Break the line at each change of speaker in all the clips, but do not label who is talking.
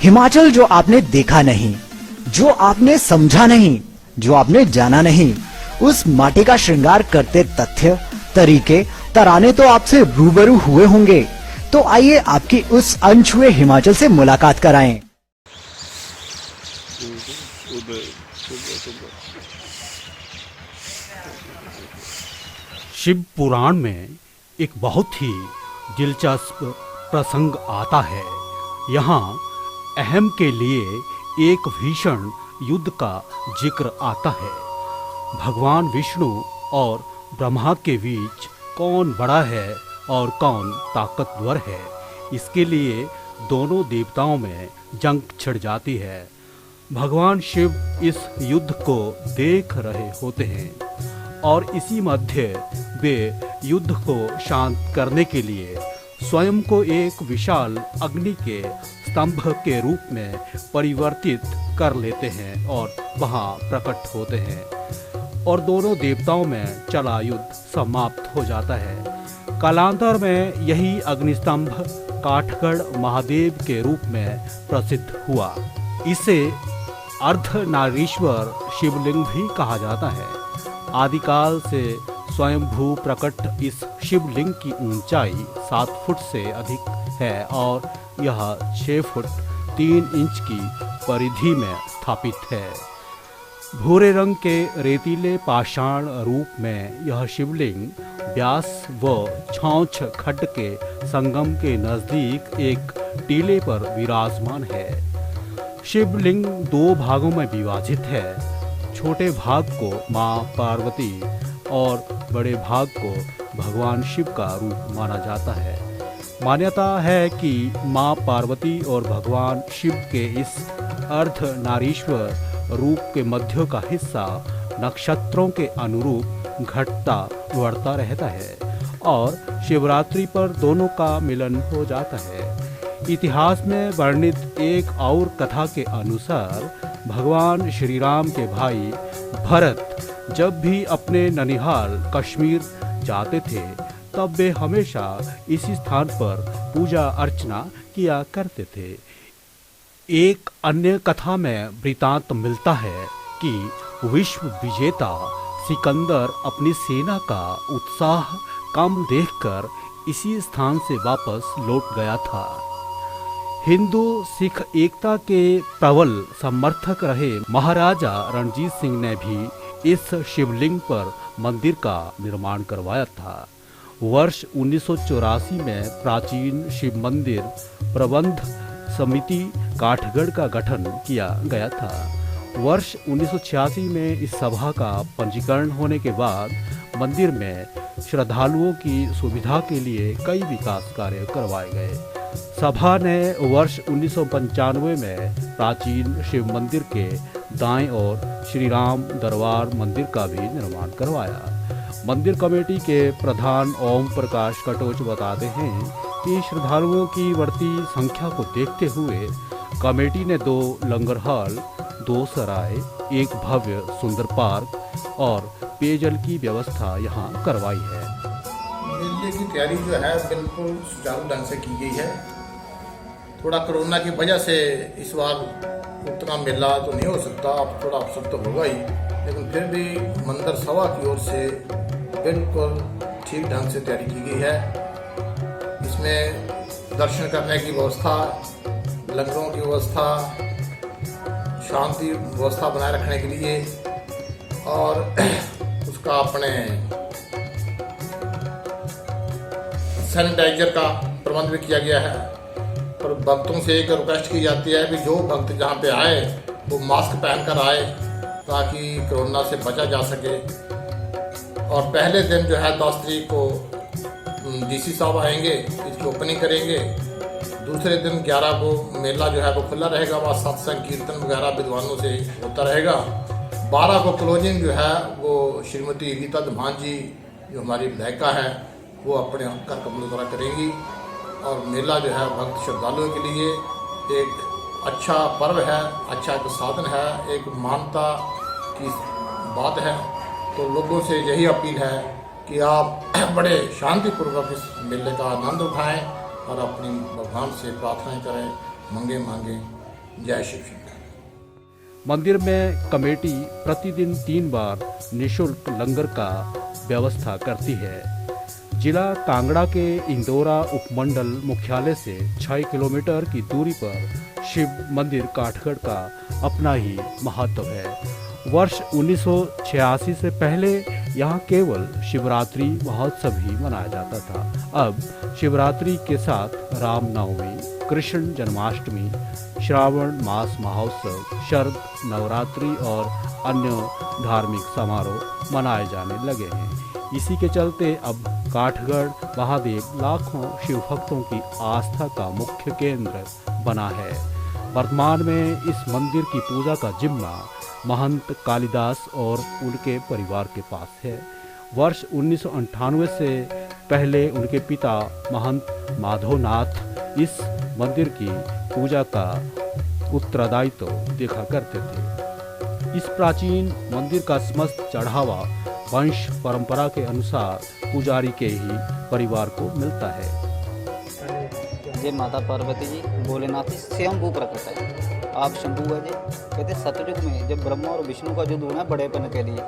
हिमाचल जो आपने देखा नहीं, जो आपने समझा नहीं, जो आपने जाना नहीं, उस माटी का श्रृंगार करते तथ्य, तरीके, तराने तो आपसे रूबरू हुए होंगे। तो आइए आपकी उस अनछुए हिमाचल से मुलाकात कराएं।
शिव पुराण में एक बहुत ही दिलचस्प प्रसंग आता है। यहाँ अहम के लिए एक भीषण युद्ध का जिक्र आता है। भगवान विष्णु और ब्रह्मा के बीच कौन बड़ा है और कौन ताकतवर है, इसके लिए दोनों देवताओं में जंग छिड़ जाती है। भगवान शिव इस युद्ध को देख रहे होते हैं और इसी मध्य वे युद्ध को शांत करने के लिए स्वयं को एक विशाल अग्नि के स्तंभ के रूप में परिवर्तित कर लेते हैं और वहां प्रकट होते हैं और दोनों देवताओं में चला युद्ध समाप्त हो जाता है। कालांतर में यही अग्निस्तंभ काठगढ़ महादेव के रूप में प्रसिद्ध हुआ। इसे अर्धनारीश्वर शिवलिंग भी कहा जाता है। आदिकाल से स्वयंभू प्रकट इस शिवलिंग की ऊंचाई 7 फुट से अधिक है और यह 6 फुट 3 इंच की परिधि में स्थापित है। भूरे रंग के रेतीले पाषाण रूप में यह शिवलिंग व्यास व छौछ खड्ड के संगम के नजदीक एक टीले पर विराजमान है। शिवलिंग 2 भागों में विभाजित है। छोटे भाग को मां पार्वती और बड़े भाग को भगवान शिव का रूप माना जाता है। मान्यता है कि मां पार्वती और भगवान शिव के इस अर्धनारीश्वर रूप के मध्य का हिस्सा नक्षत्रों के अनुरूप घटता बढ़ता रहता है और शिवरात्रि पर दोनों का मिलन हो जाता है। इतिहास में वर्णित एक और कथा के अनुसार भगवान श्री राम के भाई भरत जब भी अपने ननिहाल कश्मीर जाते थे तब वे हमेशा इसी स्थान पर पूजा अर्चना किया करते थे। एक अन्य कथा में वृतांत मिलता है कि विश्व विजेता सिकंदर अपनी सेना का उत्साह कम देखकर इसी स्थान से वापस लौट गया था। हिंदू सिख एकता के प्रबल समर्थक रहे महाराजा रणजीत सिंह ने भी इस शिवलिंग पर मंदिर का निर्माण करवाया था। वर्ष 1984 में प्राचीन शिव मंदिर प्रबंध समिति काठगढ़ का गठन किया गया था। वर्ष 1986 में इस सभा का पंजीकरण होने के बाद मंदिर में श्रद्धालुओं की सुविधा के लिए कई विकास कार्य करवाए गए। सभा ने वर्ष 1995 में प्राचीन शिव मंदिर के दाएं ओर श्री राम दरबार मंदिर का भी निर्माण करवाया। मंदिर कमेटी के प्रधान ओम प्रकाश कटोच बताते हैं कि श्रद्धालुओं की बढ़ती संख्या को देखते हुए कमेटी ने 2 लंगर हॉल, 2 सराय, एक भव्य सुंदर पार्क और पेयजल की व्यवस्था यहाँ करवाई है।
मेले की तैयारी जो है बिल्कुल सुचारू ढंग से की गई है। थोड़ा कोरोना की वजह से इस बार उतना मेला तो नहीं हो सकता, अब थोड़ा अवसर तो होगा ही, लेकिन फिर भी मंदिर सभा की ओर से बिल्कुल ठीक ढंग से तैयारी की गई है। इसमें दर्शन करने की व्यवस्था, लंगरों की व्यवस्था, शांति व्यवस्था बनाए रखने के लिए और उसका अपने सैनिटाइजर का प्रबंध भी किया गया है। और भक्तों से एक रिक्वेस्ट की जाती है कि जो भक्त जहाँ पे आए वो मास्क पहनकर आए ताकि कोरोना से बचा जा सके। और पहले दिन जो है 10 तारीख को डीसी साहब आएंगे, इसकी ओपनिंग करेंगे। दूसरे दिन 11 को मेला जो है वो खुला रहेगा, वहाँ सत्संग कीर्तन वगैरह विद्वानों से होता रहेगा। 12 को क्लोजिंग जो है वो श्रीमती गीता धमान जी जो हमारी विधायिका है वो अपने कर कमलों द्वारा करेंगी। और मेला जो है भक्त श्रद्धालुओं के लिए एक अच्छा पर्व है, अच्छा एक साधन है, एक मानता की बात है। तो लोगों से यही अपील है कि आप बड़े शांतिपूर्वक इस मेले का आनंद उठाएं और अपनी भगवान से प्रार्थनाएं करें, मंगे मांगे। जय शिव शंकर।
मंदिर में कमेटी प्रतिदिन 3 बार निशुल्क लंगर का व्यवस्था करती है। जिला कांगड़ा के इंदौरा उपमंडल मुख्यालय से 6 किलोमीटर की दूरी पर शिव मंदिर काठगढ़ का अपना ही महत्व है। वर्ष 1986 से पहले यहाँ केवल शिवरात्रि महोत्सव ही मनाया जाता था। अब शिवरात्रि के साथ रामनवमी, कृष्ण जन्माष्टमी, श्रावण मास महोत्सव, शरद नवरात्रि और अन्य धार्मिक समारोह मनाए जाने लगे हैं। इसी के चलते अब काठगढ़ महादेव लाखों शिव भक्तों की आस्था का मुख्य केंद्र बना है। वर्तमान में इस मंदिर की पूजा का जिम्मा महंत कालिदास और उनके परिवार के पास है। वर्ष 1998 से पहले उनके पिता महंत माधवनाथ इस मंदिर की पूजा का उत्तरदायित्व देखा करते थे। इस प्राचीन मंदिर का समस्त चढ़ावा वंश परंपरा के अनुसार पुजारी के ही परिवार को मिलता है।
जय माता पार्वती जी, भोलेनाथ जी स्वयंभू प्रकट है। आप शंभू है जी। कहते सतयुग में जब ब्रह्मा और विष्णु का युद्ध होना बड़ेपन के लिए,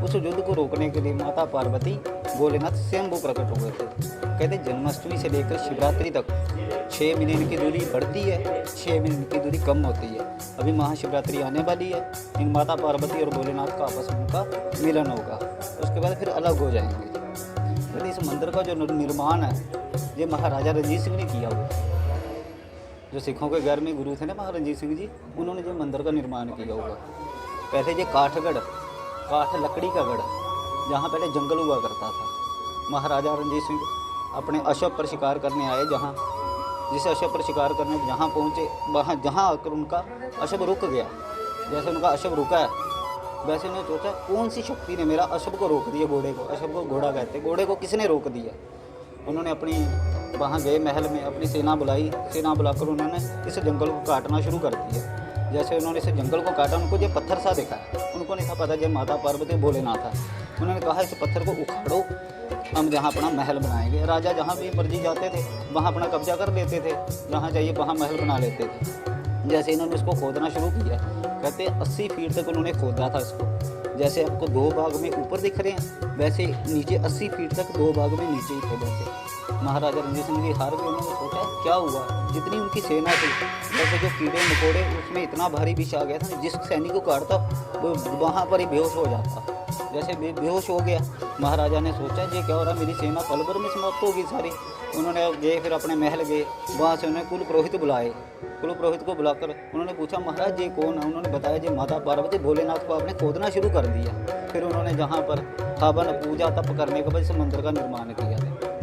उस युद्ध को रोकने के लिए माता पार्वती भोलेनाथ स्वयंभू प्रकट हुए थे। कहते जन्माष्टमी से लेकर शिवरात्रि तक 6 महीने की दूरी बढ़ती है, 6 महीने की दूरी कम होती है। अभी महाशिवरात्रि आने वाली है। इन माता पार्वती और भोलेनाथ का आपस में उनका मिलन होगा, उसके बाद फिर अलग हो जाएंगे। कहते इस मंदिर का जो निर्माण है ये महाराजा रणजीत सिंह ने किया हुआ। जो सिखों के घर में गुरु थे ना महाराजा रणजीत सिंह जी, उन्होंने जो मंदिर का निर्माण किया हुआ। पहले ये काठगढ़, काठ लकड़ी का गढ़, जहाँ पहले जंगल हुआ करता था। महाराजा रणजीत सिंह अपने अशव पर शिकार करने आए, जहाँ जिस अशव पर शिकार करने जहाँ पहुँचे, वहाँ जहाँ आकर उनका अशव रुक गया। जैसे उनका अशव रुका है वैसे उन्होंने सोचा कौन सी शक्ति ने मेरा अशव को रोक दिया। घोड़े को, अशव को घोड़ा कहते, घोड़े को किसने रोक दिया। उन्होंने अपनी वहाँ गए महल में, अपनी सेना बुलाई। सेना बुलाकर उन्होंने इस जंगल को काटना शुरू कर दिया। जैसे उन्होंने इस जंगल को काटा, उनको ये पत्थर सा दिखा। उनको नहीं था पता जब माता पार्वती भोलेनाथ है। उन्होंने कहा इस पत्थर को उखाड़ो, हम जहाँ अपना महल बनाएंगे। राजा जहाँ भी मर्जी जाते थे वहाँ अपना कब्जा कर लेते थे, जहाँ चाहिए वहाँ महल बना लेते थे। जैसे इन्होंने इसको खोदना शुरू किया, कहते 80 फीट तक उन्होंने खोदा था इसको। जैसे आपको 2 भाग में ऊपर दिख रहे हैं, वैसे नीचे 80 फीट तक 2 भाग में नीचे ही खोदा थे। महाराजा रणजीत सिंह जी हार गए। उन्होंने सोचा क्या हुआ, जितनी उनकी सेना थी, जैसे जो कीड़े मकोड़े, उसमें इतना भारी विष आ गया था, जिस सैनिक को काटता वो वहाँ पर ही बेहोश हो जाता। जैसे बेहोश हो गया, महाराजा ने सोचा ये क्या हो रहा, मेरी सेना पल भर में समाप्त होगी सारी। उन्होंने गए, फिर अपने महल गए, वहाँ से उन्होंने कुल पुरोहित बुलाए। कुल पुरोहित को बुलाकर उन्होंने पूछा महाराज ये कौन है। उन्होंने बताया जी माता पार्वती भोलेनाथ को आपने खोदना शुरू कर दिया। फिर उन्होंने जहाँ पर हवन पूजा तप करने के बाद इस मंदिर का निर्माण किया।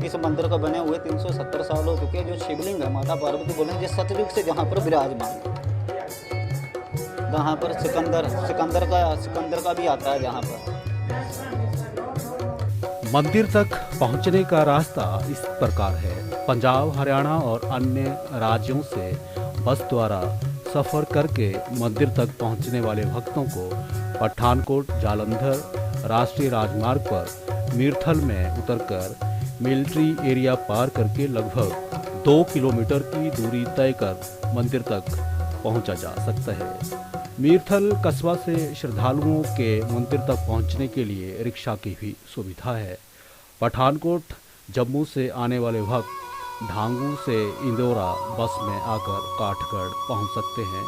इस मंदिर को बने हुए 370 साल हो चुके हैं। जो शिवलिंग है माता पार्वती भोलेनाथ जिस सतयुग से जहाँ पर विराजमान है, वहाँ पर सिकंदर का भी आता है जहाँ पर।
मंदिर तक पहुंचने का रास्ता इस प्रकार है। पंजाब, हरियाणा और अन्य राज्यों से बस द्वारा सफ़र करके मंदिर तक पहुंचने वाले भक्तों को पठानकोट जालंधर राष्ट्रीय राजमार्ग पर मीरथल में उतरकर मिलिट्री एरिया पार करके लगभग 2 किलोमीटर की दूरी तय कर मंदिर तक पहुंचा जा सकता है। मीरथल कस्बा से श्रद्धालुओं के मंदिर तक पहुंचने के लिए रिक्शा की भी सुविधा है। पठानकोट जम्मू से आने वाले भक्त ढांगू से इंदौरा बस में आकर काठगढ़ पहुंच सकते हैं।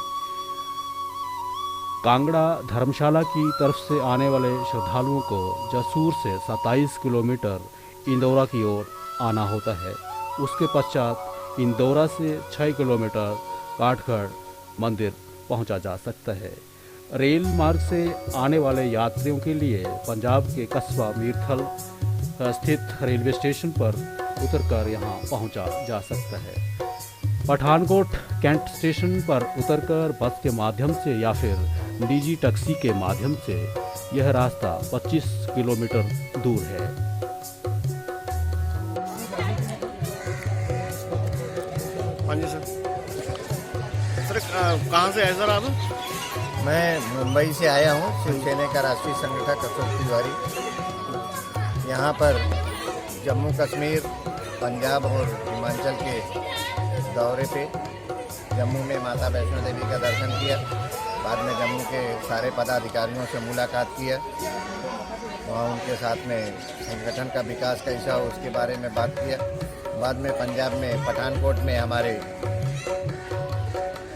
कांगड़ा धर्मशाला की तरफ से आने वाले श्रद्धालुओं को जसूर से 27 किलोमीटर इंदौरा की ओर आना होता है। उसके पश्चात इंदौरा से 6 किलोमीटर काठगढ़ मंदिर पहुंचा जा सकता है। रेल मार्ग से आने वाले यात्रियों के लिए पंजाब के कस्बा मीरथल स्थित रेलवे स्टेशन पर उतरकर यहां पहुंचा जा सकता है। पठानकोट कैंट स्टेशन पर उतरकर बस के माध्यम से या फिर निजी टैक्सी के माध्यम से यह रास्ता 25 किलोमीटर दूर है।
हाँ जी सर। सर कहाँ से आए सर आप?
मैं मुंबई से आया हूँ, शिवसेना का राष्ट्रीय संगठक अशोक तिवारी। यहाँ पर जम्मू कश्मीर, पंजाब और हिमाचल के दौरे पे जम्मू में माता वैष्णो देवी का दर्शन किया। बाद में जम्मू के सारे पदाधिकारियों से मुलाकात किया। वहाँ उनके साथ में संगठन का विकास कैसा हो उसके बारे में बात किया। बाद में पंजाब में पठानकोट में हमारे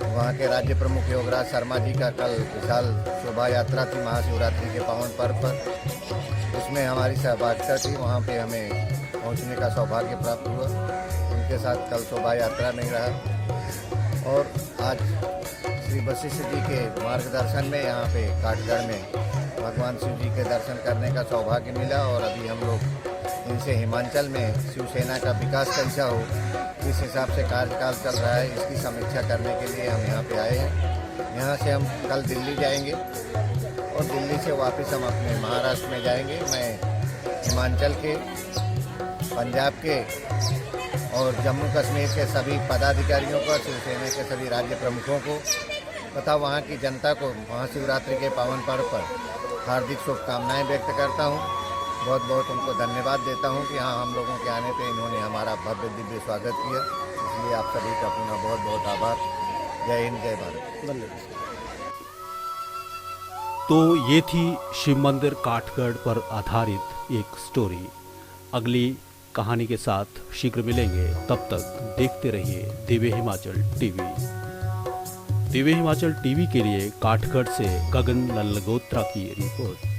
वहाँ के राज्य प्रमुख योगराज शर्मा जी का कल विशाल शोभा यात्रा थी महाशिवरात्रि के पावन पर्व पर। उसमें हमारी सहभागिता थी, वहाँ पे हमें पहुँचने का सौभाग्य प्राप्त हुआ। उनके साथ कल शोभा यात्रा नहीं रहा। और आज श्री वशिष्ठ जी के मार्गदर्शन में यहाँ पे काठगढ़ में भगवान शिव जी के दर्शन करने का सौभाग्य मिला। और अभी हम लोग इनसे हिमाचल में शिवसेना का विकास कैसा हो, किस हिसाब से कार्यकाल चल रहा है, इसकी समीक्षा करने के लिए हम यहाँ पे आए हैं। यहाँ से हम कल दिल्ली जाएंगे और दिल्ली से वापस हम अपने महाराष्ट्र में जाएंगे। मैं हिमाचल के, पंजाब के और जम्मू कश्मीर के सभी पदाधिकारियों को, शिवसेना के सभी राज्य प्रमुखों को तथा वहाँ की जनता को महाशिवरात्रि के पावन पर्व पर हार्दिक शुभकामनाएं व्यक्त करता हूँ। बहुत बहुत उनको धन्यवाद देता हूँ कि हाँ, हम लोगों के आने पे इन्होंने हमारा भव्य दिव्य स्वागत किया। इसलिए आप सभी का अपना बहुत बहुत आभार। जय हिंद, जय भारत।
तो ये थी शिव मंदिर काठगढ़ पर आधारित एक स्टोरी। अगली कहानी के साथ शीघ्र मिलेंगे। तब तक देखते रहिए दिव्य हिमाचल टीवी। दिव्य हिमाचल टीवी के लिए काठगढ़ से गगन लल्लगोत्रा की रिपोर्ट।